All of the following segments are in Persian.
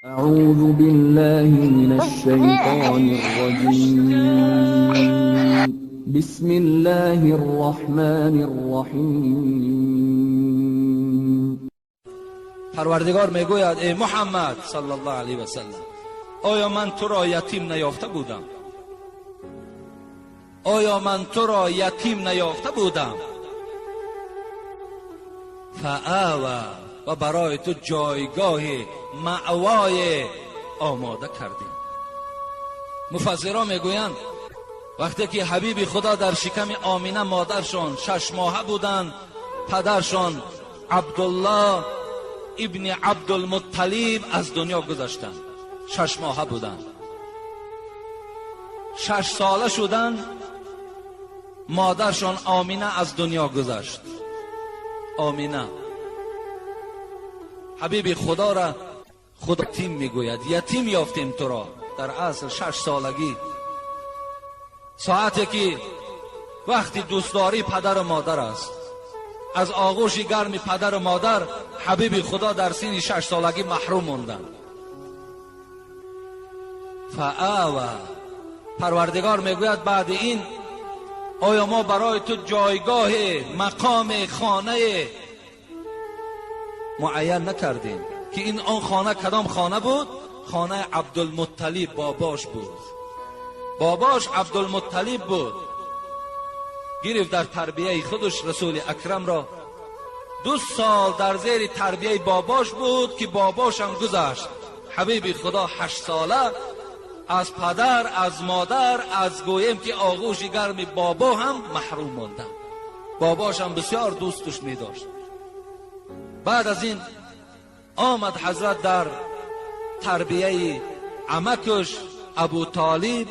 أعوذ بالله من الشيطان الرجيم. بسم الله الرحمن الرحیم. پروردگار میگوید ای محمد صلی الله علیه و سلم، آیا من تو را یتیم نیافته بودم؟ آیا من تو را یتیم نیافته بودم؟ فآوی، و برای تو جایگاه مأوای آماده کردیم. مفسران میگویند وقتی که حبیب خدا در شکم آمینه مادرشان 6 ماهه بودند، پدرشان عبدالله ابن عبدالمطلب از دنیا گذشتند. 6 ماهه بودند. 6 ساله شدند، مادرشان آمینه از دنیا گذشت. آمینه حبیب خدا را خدا یتیم میگوید. یتیم یافتیم تو را در عصر 6 سالگی، ساعتی که وقتی دوستداری پدر و مادر است. از آغوش گرم پدر و مادر حبیب خدا در سن 6 سالگی محروم موندند. فآوی، پروردگار میگوید بعد این آیا ما برای تو جایگاه مقام خانه معین نکردیم؟ که این آن خانه کدام خانه بود؟ خانه عبدالمطلب باباش بود. باباش عبدالمطلب بود. گرفت در تربیه خودش رسول اکرم را. 2 سال در زیر تربیه باباش بود که باباش هم گذشت. حبیب خدا 8 ساله از پدر، از مادر، از گویم که آغوش گرم بابا هم محروم ماندن. باباش هم بسیار دوستش می داشت. بعد از این آمد حضرت در تربیه عمکش ابو طالب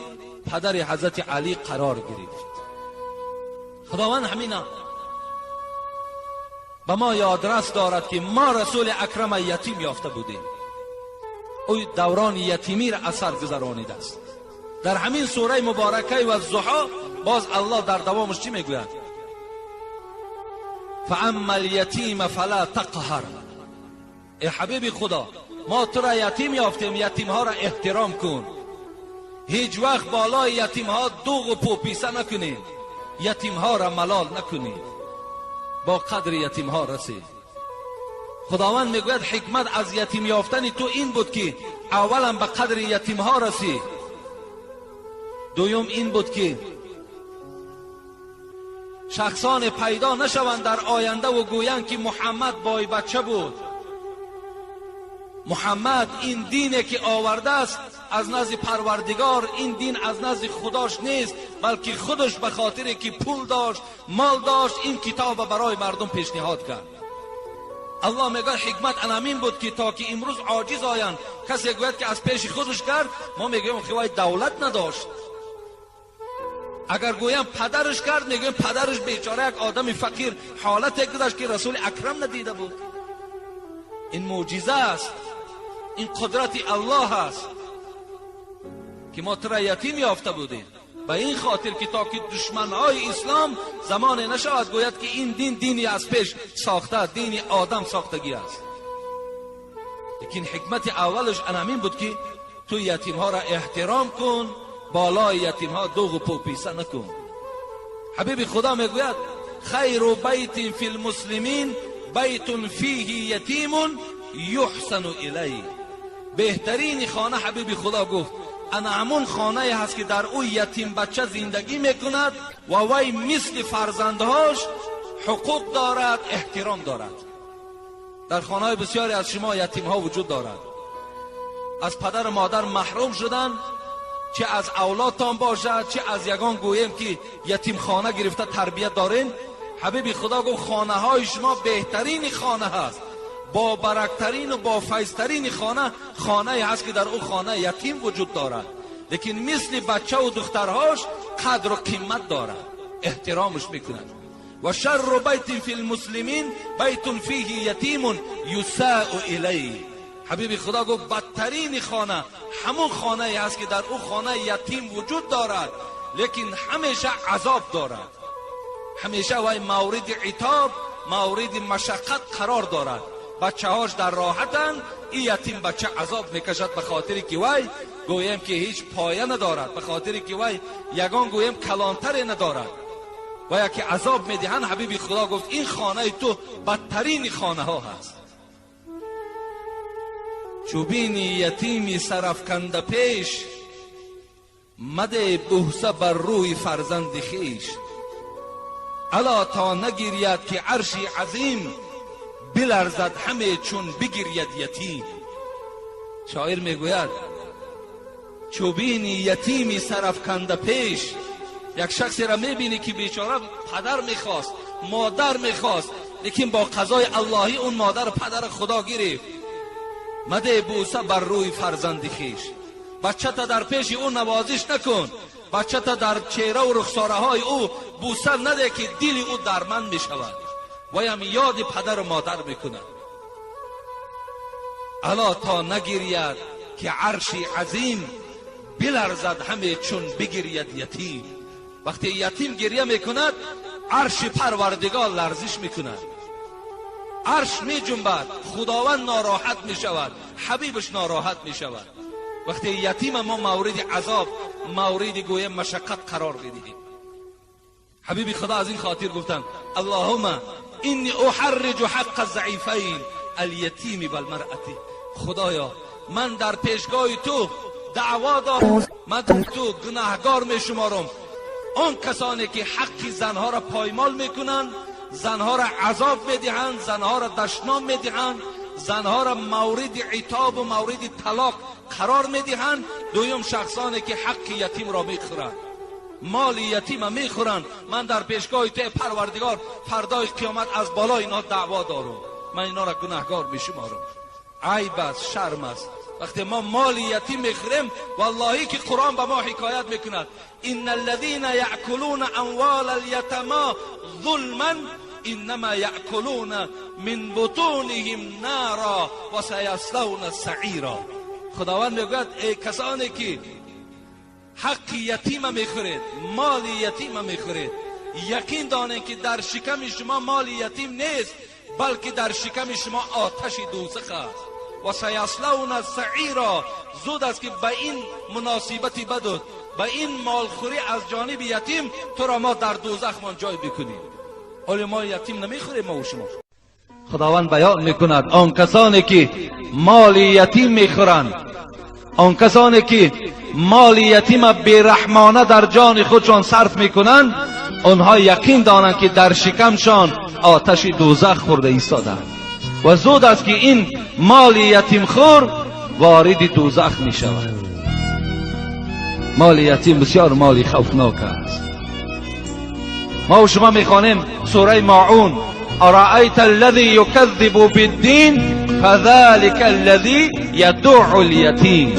پدر حضرت علی قرار گرفت. خداوند همینا به ما یادرس دارد که ما رسول اکرم یتیم یافته بودیم. او دوران یتیمی را اثر گذرانیده است. در همین سوره مبارکه و الضحی باز الله در دوامش چی میگوید؟ فاما الیتیم فلا تقهر. ای حبیب خدا، ما تو را یتیم یافتیم، یتیم ها را احترام کن. هیچ وقت بالای یتیم ها دوغ و پوپیسه نکنید. یتیم ها را ملال نکنید. با قدر یتیم ها رسید. خداوند میگوید حکمت از یتیم یافتن تو این بود که اولا به قدر یتیم ها رسید. دوم این بود که شخصان پیدا نشوند در آینده و گویند که محمد بای بچه بود. محمد این دینی که آورده است از نزد پروردگار، این دین از نزد خداش نیست، بلکه خودش به خاطر که پول داشت، مال داشت، این کتاب برای مردم پیشنهاد کرد. الله میگه حکمت انامین بود که تا که امروز عاجز آیند، کسی گوید که از پیش خودش کرد، ما میگیم خواهی دولت نداشت. اگر گویم پدرش کرد، میگیم پدرش بیچاره یک آدم فقیر حالت گذاشت که رسول اکرم ندیده بود. این معجزه است، این قدرت الله است که ما تو را یتیم یافته بودیم. به این خاطر که تا که دشمنهای اسلام زمان نشود گوید که این دین دینی از پیش ساخته، دینی آدم ساختگی است. لیکن حکمت اولش انامین بود که تو یتیم ها را احترام کن، بالای یتیم ها دوغ و پوپیسه نکن. حبیب خدا میگوید خیر بیت فی المسلمین بیت فیه یتیم یحسن الیه. بهترین خانه حبیب خدا گفت انعمون خانه هست که در او یتیم بچه زندگی میکند و وی مثل فرزندهاش حقوق دارد، احترام دارد. در خانه بسیاری از شما یتیم ها وجود دارد، از پدر و مادر محروم شدن، چه از اولادتان باشد چه از یگان گویم که یتیم خانه گرفته تربیت دارین. حبیب خدا گفت خانه های شما بهترین خانه هست، با برکترین و با فیضترین خانه هست که در او خانه یتیم وجود دارد، لیکن مثل بچه و دخترهاش قدر و قیمت دارد، احترامش میکنند. و شر بیت فی المسلمین بیت فیه یتیم یساء الیه. حبیب خدا گفت بدترین خانه همون خانه هست که در او خانه یتیم وجود دارد، لیکن همیشه عذاب دارد، همیشه وای مورد عتاب، مورد مشقت قرار دارد. بچه هاش در راحتن، این یتیم بچه عذاب میکشد به خاطری که وی گویم که هیچ پایه ندارد، به خاطری که وی یگان گویم کلانتر ندارد و یکی عذاب میدهند. حبیب خدا گفت این خانه تو بدترین خانه ها هست. چوبینی یتیمی سرافکنده پیش، مده بوسه بر روی فرزند خیش. الا تا نگیرید که عرشی عظیم، بلرزد همه چون بگیرید یتیم. شاعر میگوید چوبینی یتیمی سرافکنده پیش، یک شخصی را میبینی که بیچاره پدر میخواست، مادر میخواست، لیکن با قضای اللهی اون مادر پدر خدا گرفت. مده بوسه بر روی فرزند خیش. بچه تا در پیش او نوازش نکن، بچه تا در چهره و رخساره های او بوسه نده که دل او درمند میشود و هم یاد پدر و مادر میکند. الا تا نگیرید که عرشی عظیم، بلرزد همه چون بگیرید یتیم. وقتی یتیم گریه میکند، عرش پروردگار لرزش میکند، عرش می جنبد، خداوند ناراحت می شود، حبیبش ناراحت می شود. وقتی یتیم ما مورد عذاب، مورد گویم مشقت قرار بدهیم. حبیب خدا از این خاطر گفتن اللهم اینی احرج حق الضعیفین الیتیم والمرأة. خدایا من در پیشگاه تو دعوا دارم، من تو گناهگار می شمارم آن کسانی که حق زنها را پایمال میکنند، زنها را عذاب میدهند، زنها را دشنام میدهند، زنها را مورد عتاب و مورد طلاق قرار میدهند. دویم شخصانی که حق یتیم را میخورند، مال یتیم میخورند. من در پیشگاه تو پروردگار فردای قیامت از بالا اینا دعوا دارم، من اینا را گناهگار میشمارم. عیب است، شرم است وقتی ما مال یتیم میخوریم. والله که قرآن به ما حکایت میکند ان الذين ياكلون اموال اليتامى ظلما انما ياكلون من بطونهم نارا و سيصلون سعیرا. خداوند میگوید ای کسانی که حق یتیم میخورید، مال یتیم میخورید، یقین دانید که در شکم شما مال یتیم نیست، بلکه در شکم شما آتش دوزخ است. و سیصلون سعیرا، زود است که به این مناسبتی بدود، به این مالخوری از جانب یتیم تو را ما در دوزخ من جای بکنیم. ولی ما یتیم نمیخوریم ما و شما. خداوند بیان میکند آن کسانی که مال یتیم میخورند، آن کسانی که مال یتیم بیرحمانه در جان خودشان صرف میکنند، آنها یقین دانند که در شکمشان آتش دوزخ خورده ایستادند و زود است که این مال یتیم خور وارد دوزخ می شود. مال یتیم بسیار مالی خوفناک است. ما و شما می خوانیم سوره ماعون ارائیت الذی یکذب بالدین فذلک الذی یدع الیتیم.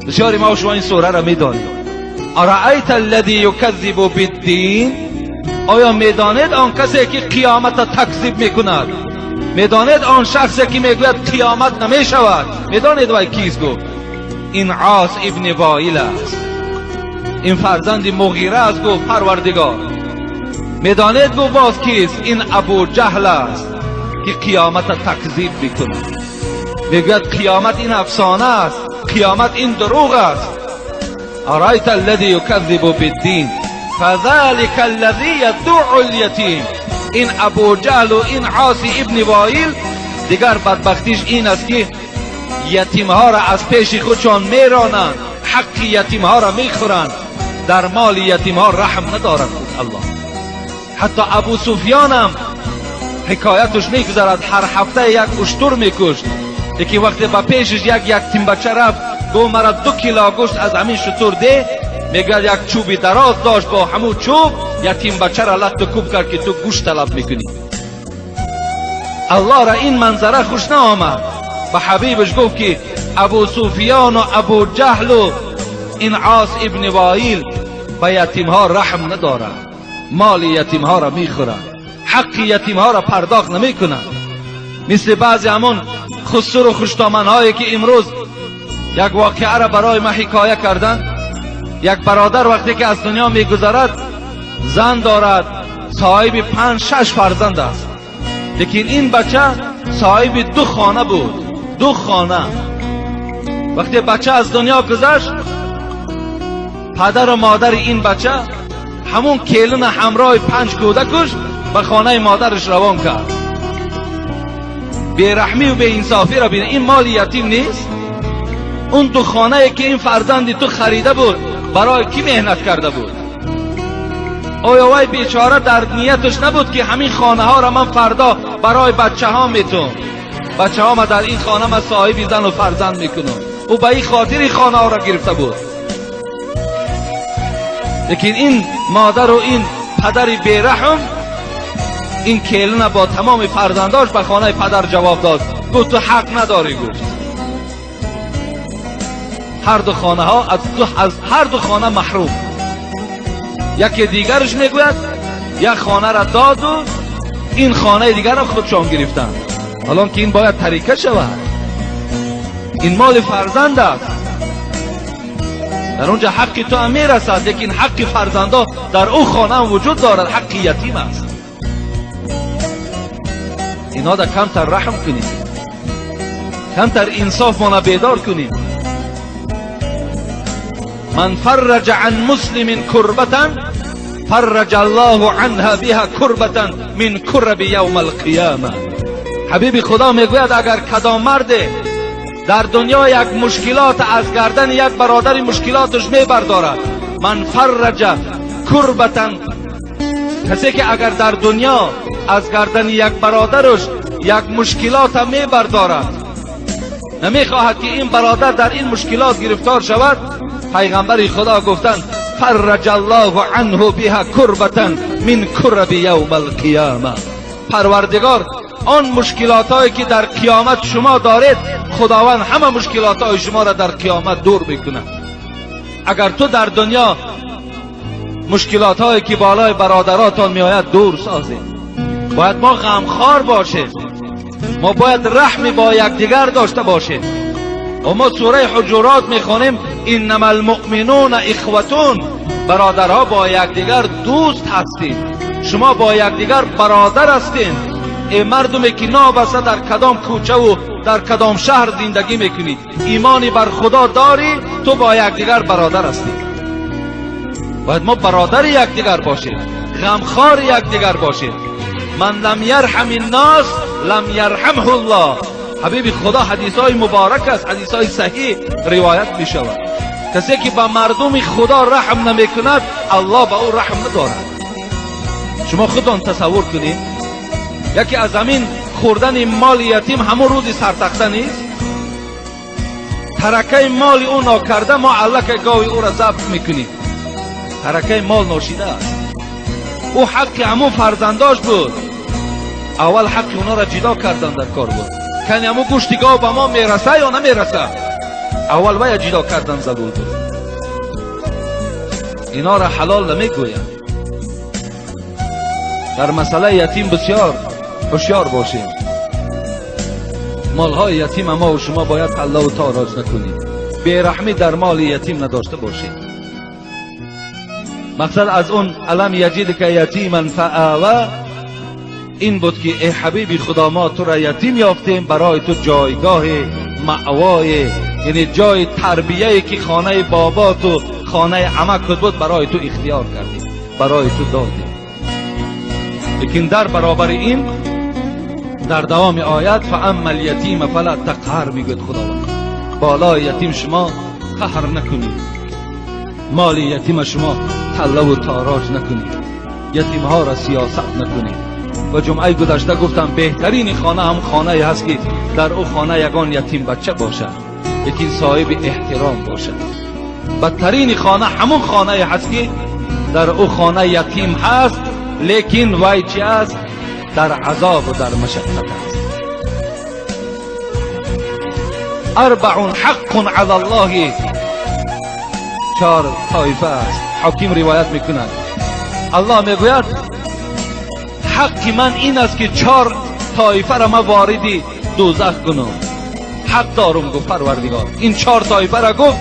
بسیاری ما و شما این سوره را می دانیم. ارائیت الذی یکذب بالدین، آیا می دانید آن کسی که قیامت تکذیب می کند؟ میدانید آن شخصی که میگوید قیامت نمی شود؟ میدانید وای کیست؟ گفت این عاص ابن وائل است، این فرزند مغیره است. گفت پروردگار. میدانید گفت باز کیست؟ این ابو جهل است که قیامت تکذیب میکند، میگوید قیامت این افسانه است، قیامت این دروغ است. ارایت الذی یکذب بالدین فذلک الذی یدع الیتیم. این ابو جهل و این عاصی ابن وائل دیگر بدبختیش این است که یتیمها را از پیش خودشان میرانند، حق یتیمها را میخورند، در مال یتیمها رحم ندارند. الله، حتی ابو سفیان هم حکایتش میگذرد هر هفته یک اشتر میکشت، یکی وقتی با پیشش یک یتیم بچه رفت گفت مرا 2 کیلو گوشت از همین شتر ده. میگه یک چوبی دراز داشت، با همون چوب یتیم بچه را لخت کوب کرد که تو گوشت طلب میکنی. الله را این منظره خوش نآمد. به حبیبش گفت که ابو سفیان و ابو جهل و این عاص ابن وائل به یتیم ها رحم ندارند، مال یتیم ها را میخورند، حق یتیم ها را پرداخت نمیکنند. مثل بعضی همون خسر و خوشتامن هایی که امروز یک واقعه را برای ما حکایه کردند. یک برادر وقتی که از دنیا میگذرد زن دارد، صاحب 5-6 فرزند است. لیکن این بچه صاحب 2 خانه بود، 2 خانه. وقتی بچه از دنیا گذشت، پدر و مادر این بچه همون کیلون همراه 5 کودکش به خانه مادرش روان کرد. بیرحمی و بی انصافی را بین. این مال یتیم نیست؟ اون 2 خانه که این فرزندی تو خریده بود برای کی مهنت کرده بود؟ آیا وای بیچاره در نیتش نبود که همین خانه ها را من فردا برای بچه ها میتونم، بچه ها ما در این خانه ما صاحب زن و فرزند میکنم؟ او به این خاطر این خانه ها را گرفته بود. لیکن این مادر و این پدر بیرحم این کیلون با تمام فرزنداش به خانه پدر جواب داد، گفت تو حق نداری. گفت هر 2 خانه ها از هر 2 خانه محروم. یکی دیگرش میگوید یک خانه را داد و این خانه دیگر را خودشان گرفتن. حالا که این باید تریکه شود، این مال فرزند است، در اونجا حق تو هم میرسد، لیکن حق فرزندا در او خانه هم وجود دارد، حق یتیم است. اینا دا کمتر رحم کنیم، کمتر انصاف مانا بیدار کنیم. من فرج عن مسلم کربتا فرج الله عنها بها کربتا من کرب یوم القیامه. حبیب خدا میگوید اگر کدام مرد در دنیا یک مشکلات از گردن یک برادر مشکلاتش میبردارد، من فرج کربتا، کسی که اگر در دنیا از گردن یک برادرش یک مشکلات میبردارد، نمیخواهد که این برادر در این مشکلات گرفتار شود، پیغمبر خدا گفتند فرج الله عنه بها کربتا من کرب یوم القیامه. پروردگار آن مشکلات هایی که در قیامت شما دارید، خداوند همه مشکلات های شما را در قیامت دور میکنه. اگر تو در دنیا مشکلات هایی که بالای برادراتان میآید دور سازید، باید ما غمخوار باشیم، ما باید رحم با یکدیگر داشته باشیم. و ما سوره حجرات میخوانیم انما المؤمنون اخوتون، برادرها با یکدیگر دوست هستید، شما با یکدیگر برادر هستید. ای مردمی که نابسته در کدام کوچه و در کدام شهر زندگی میکنید، ایمانی بر خدا داری، تو با یکدیگر برادر هستید. باید ما برادر یکدیگر باشیم، غمخوار یکدیگر باشیم. من لم یرحم الناس لم یرحمه الله. حبیب خدا حدیثای مبارک است، حدیثای صحیح روایت می شود. کسی که به مردم خدا رحم نمی کند، الله به او رحم ندارد. شما خودتان تصور کنید، یکی از زمین خوردن مال یتیم همون روزی سرتخته نیست؟ ترکه مال او ناکرده ما علک گاوی او را ضبط میکنیم. ترکه مال ناشیده است. او حق همون فرزنداش بود، اول حق اونا را جدا کردن در کار بود. کنی همون گوشت گاو به ما میرسه یا نمیرسه، اول باید جدا کردن ضرور بود. اینا را حلال نمیگویم. در مسئله یتیم بسیار هوشیار باشیم. مالهای یتیم ما و شما باید حلا و تاراج نکنیم، بیرحمی در مال یتیم نداشته باشیم. مقصد از اون الم یجدک یتیما فآوی این بود که ای حبیبی خدا ما تو را یتیم یافتیم، برای تو جایگاه مأوای، یعنی جای تربیه‌ای که خانه بابات و خانه عمکت بود برای تو اختیار کردیم، برای تو دادیم. لیکن در برابر این در دوام آیت فاما الیتیم فلا تقهر میگوید خداوند، بالای یتیم شما قهر نکنید، مال یتیم شما تله و تاراج نکنید، یتیم ها را سیاست نکنید. و جمعه گذشته گفتم بهترین خانه هم خانه هست که در او خانه یگان یتیم بچه باشد، لیکن صاحب احترام باشد. بدترین خانه همون خانه هست که در او خانه یتیم هست، لیکن وای چی است؟ در عذاب و در مشقت است. اربع حق علی الله، 4 طایفه است. حکیم روایت میکنند الله میگوید حق من این است که 4 طایفه را ما وارد دوزخ کنم. حق دارم گفت پروردگار، این 4 طایفه را گفت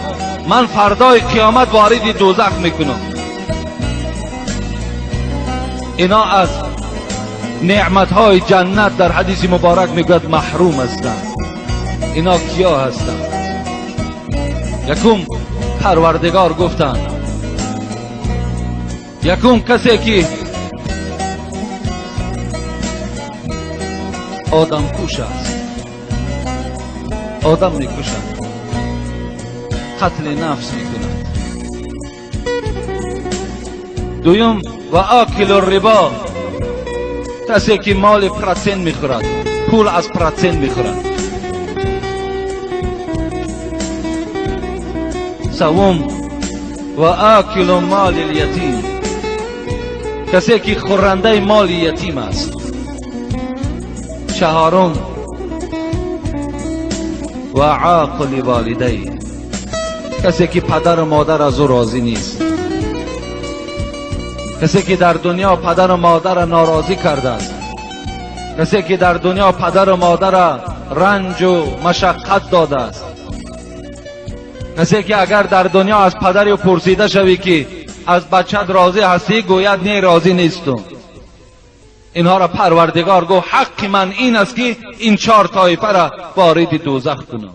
من فردای قیامت وارد دوزخ میکنم. اینا از نعمتهای جنت در حدیث مبارک میگوید محروم هستند. اینا کیا هستند؟ یکم پروردگار گفتند، یکم کسی که آدم کش است، آدم میکشد، قتل نفس میکند. دویم و آکل الربا، کسی که مال پرسن میخورد، پول از پرسن میخورد. سوم و آکل مال الیتیم، کسی که خورنده مال یتیم است. چهارم و عاقل والدی، کسی که پدر و مادر از او راضی نیست، کسی که در دنیا پدر و مادر را ناراضی کرده است، کسی که در دنیا پدر و مادر را رنج و مشقت داده است، کسی که اگر در دنیا از پدر پرسیده شوی که از بچت راضی هستی، گوید نه راضی نیستم. اینها را پروردگار گو حق من این است که این 4 طایفه را وارد دوزخ کنم.